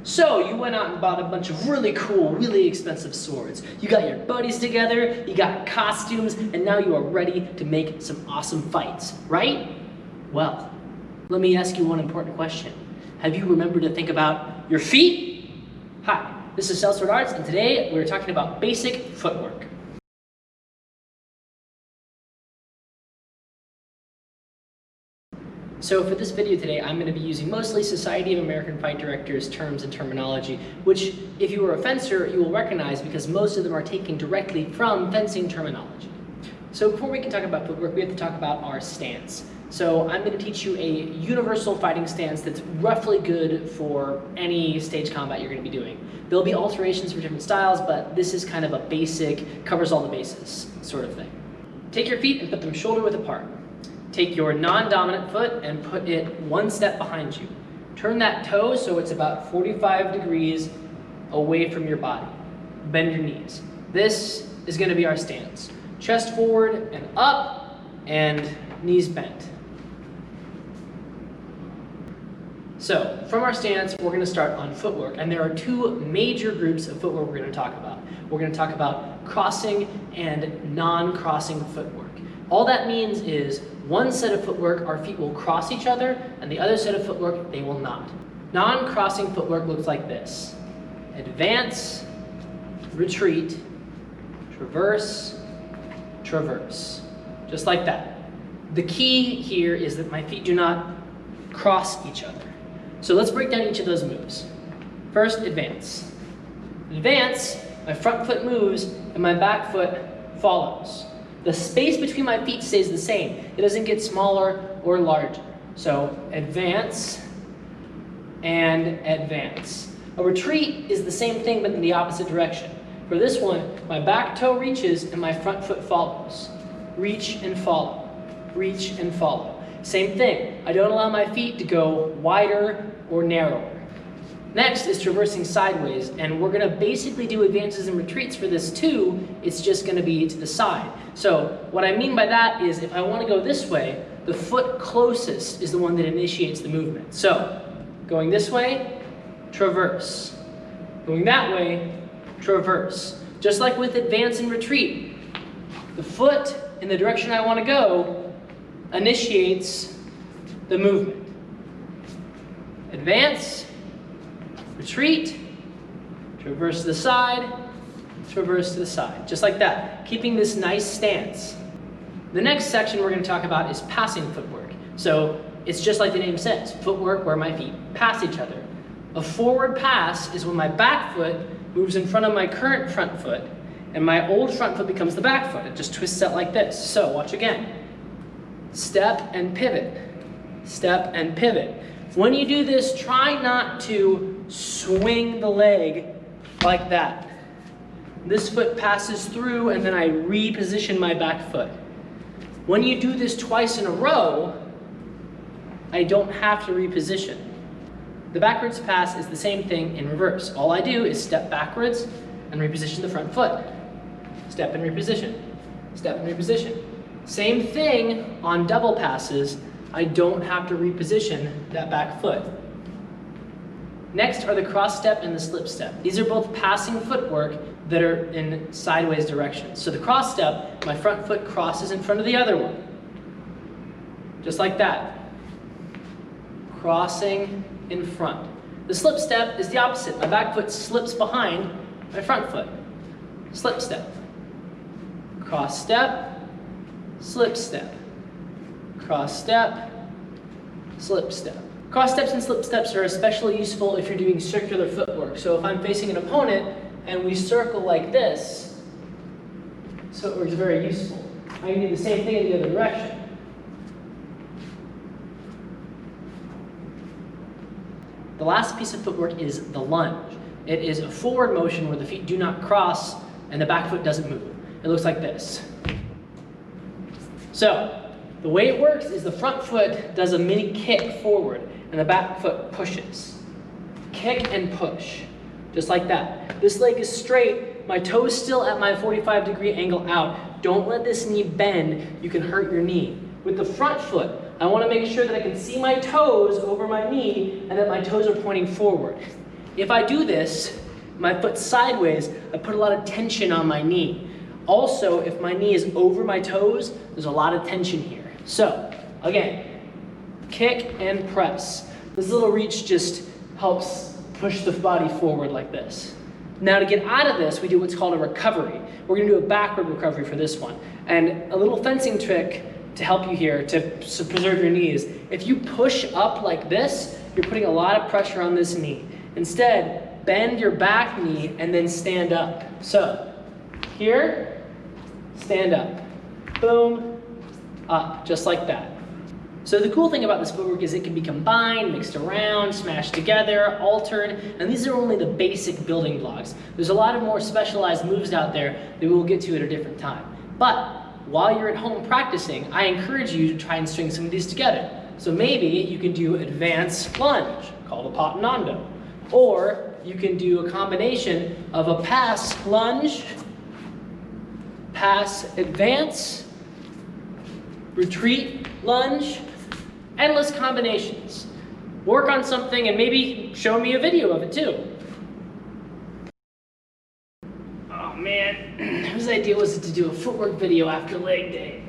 So you went out and bought a bunch of really cool, really expensive swords. You got your buddies together, you got costumes, and now you are ready to make some awesome fights, right? Well, let me ask you one important question. Have you remembered to think about your feet? Hi, this is Sellsword Arts, and today we're talking about basic footwork. So for this video today, I'm going to be using mostly Society of American Fight Directors terms and terminology, which if you are a fencer, you will recognize because most of them are taken directly from fencing terminology. So before we can talk about footwork, we have to talk about our stance. So I'm going to teach you a universal fighting stance that's roughly good for any stage combat you're going to be doing. There'll be alterations for different styles, but this is kind of a basic, covers all the bases sort of thing. Take your feet and put them shoulder width apart. Take your non-dominant foot and put it one step behind you. Turn that toe so it's about 45 degrees away from your body. Bend your knees. This is going to be our stance. Chest forward and up, and knees bent. So, from our stance, we're going to start on footwork, and there are two major groups of footwork we're going to talk about. We're going to talk about crossing and non-crossing footwork. All that means is one set of footwork, our feet will cross each other, and the other set of footwork, they will not. Non-crossing footwork looks like this. Advance, retreat, traverse, traverse. Just like that. The key here is that my feet do not cross each other. So let's break down each of those moves. First, advance. Advance, my front foot moves and my back foot follows. The space between my feet stays the same. It doesn't get smaller or larger. So advance and advance. A retreat is the same thing but in the opposite direction. For this one, my back toe reaches and my front foot follows. Reach and follow. Reach and follow. Same thing. I don't allow my feet to go wider or narrower. Next is traversing sideways, and we're going to basically do advances and retreats for this too. It's just going to be to the side. So what I mean by that is if I want to go this way, the foot closest is the one that initiates the movement. So going this way, traverse. Going that way, traverse. Just like with advance and retreat, the foot in the direction I want to go initiates the movement. Advance, retreat, traverse to the side, traverse to the side, just like that, keeping this nice stance. The next section we're going to talk about is passing footwork. So it's just like the name says, footwork where my feet pass each other. A forward pass is when my back foot moves in front of my current front foot, and my old front foot becomes the back foot. It just twists out like this. So watch again. Step and pivot. Step and pivot. When you do this, try not to swing the leg like that. This foot passes through and then I reposition my back foot. When you do this twice in a row, I don't have to reposition. The backwards pass is the same thing in reverse. All I do is step backwards and reposition the front foot. Step and reposition. Step and reposition. Same thing on double passes. I don't have to reposition that back foot. Next are the cross step and the slip step. These are both passing footwork that are in sideways directions. So the cross step, my front foot crosses in front of the other one. Just like that. Crossing in front. The slip step is the opposite. My back foot slips behind my front foot. Slip step. Cross step, slip step. Cross step, slip step. Cross steps and slip steps are especially useful if you're doing circular footwork. So if I'm facing an opponent and we circle like this, so it works very useful. I can do the same thing in the other direction. The last piece of footwork is the lunge. It is a forward motion where the feet do not cross and the back foot doesn't move. It looks like this. So, the way it works is the front foot does a mini kick forward and the back foot pushes. Kick and push, just like that. This leg is straight, my toe's still at my 45-degree angle out. Don't let this knee bend, you can hurt your knee. With the front foot, I want to make sure that I can see my toes over my knee and that my toes are pointing forward. If I do this, my foot sideways, I put a lot of tension on my knee. Also, if my knee is over my toes, there's a lot of tension here. So, again, kick and press. This little reach just helps push the body forward like this. Now to get out of this, we do what's called a recovery. We're gonna do a backward recovery for this one. And a little fencing trick to help you here to preserve your knees. If you push up like this, you're putting a lot of pressure on this knee. Instead, bend your back knee and then stand up. So, here, stand up. Boom, up, just like that. So the cool thing about this footwork is it can be combined, mixed around, smashed together, altered, and these are only the basic building blocks. There's a lot of more specialized moves out there that we'll get to at a different time. But while you're at home practicing, I encourage you to try and string some of these together. So maybe you can do advanced lunge, called a pottenando. Or you can do a combination of a pass lunge, pass advance, retreat lunge, endless combinations. Work on something and maybe show me a video of it too. Oh man, whose idea was it to do a footwork video after leg day?